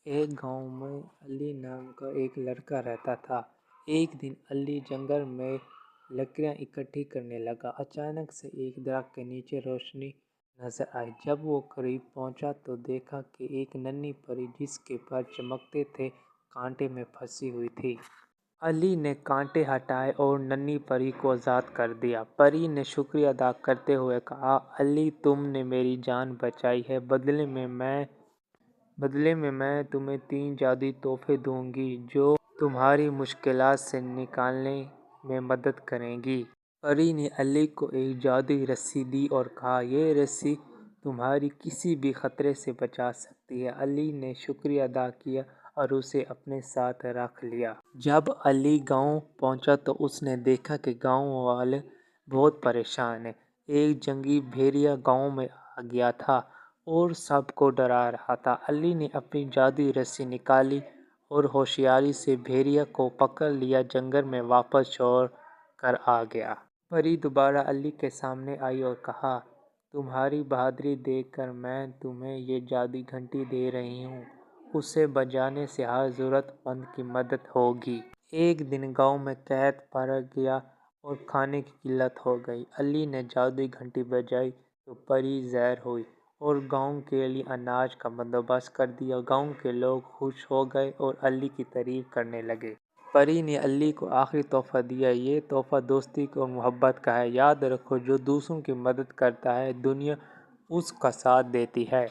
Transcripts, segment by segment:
ایک گاؤں میں علی نام کا ایک لڑکا رہتا تھا۔ ایک دن علی جنگل میں لکڑیاں اکٹھی کرنے لگا۔ اچانک سے ایک درخت کے نیچے روشنی نظر آئی۔ جب وہ قریب پہنچا تو دیکھا کہ ایک ننھی پری جس کے پر چمکتے تھے کانٹے میں پھنسی ہوئی تھی۔ علی نے کانٹے ہٹائے اور ننھی پری کو آزاد کر دیا۔ پری نے شکریہ ادا کرتے ہوئے کہا، علی تم نے میری جان بچائی ہے، بدلے میں میں تمہیں 3 جادوئی تحفے دوں گی جو تمہاری مشکلات سے نکلنے میں مدد کریں گی۔ پری نے علی کو ایک جادوئی رسی دی اور کہا، یہ رسی تمہیں کسی بھی خطرے سے بچا سکتی ہے۔ علی نے شکریہ ادا کیا اور اسے اپنے ساتھ رکھ لیا۔ جب علی گاؤں پہنچا تو اس نے دیکھا کہ گاؤں والے بہت پریشان ہیں۔ ایک جنگلی بھیڑیا گاؤں میں آ گیا تھا اور سب کو ڈرا رہا تھا۔ علی نے اپنی جادوئی رسی نکالی اور ہوشیاری سے بھیڑیا کو پکڑ لیا۔ جنگل میں واپس چھوڑ کر آ گیا۔ پری دوبارہ علی کے سامنے آئی اور کہا، تمہاری بہادری دیکھ کر میں تمہیں یہ جادوئی گھنٹی دے رہی ہوں، اسے بجانے سے ہر ضرورت مند کی مدد ہوگی۔ ایک دن گاؤں میں قحط پڑ گیا اور کھانے کی قلت ہو گئی۔ علی نے جادوئی گھنٹی بجائی تو پری ظاہر ہوئی اور گاؤں کے لیے اناج کا بندوبست کر دیا۔ گاؤں کے لوگ خوش ہو گئے اور علی کی تعریف کرنے لگے۔ پری نے علی کو آخری تحفہ دیا۔ یہ تحفہ دوستی اور محبت کا ہے۔ یاد رکھو، جو دوسروں کی مدد کرتا ہے دنیا اس کا ساتھ دیتی ہے۔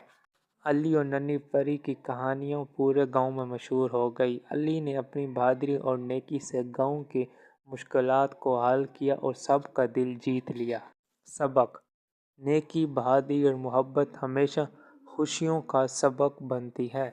علی اور ننھی پری کی کہانیاں پورے گاؤں میں مشہور ہو گئی۔ علی نے اپنی بہادری اور نیکی سے گاؤں کی مشکلات کو حل کیا اور سب کا دل جیت لیا۔ سبق: نیکی، بہادری اور محبت ہمیشہ خوشیوں کا سبب بنتی ہے۔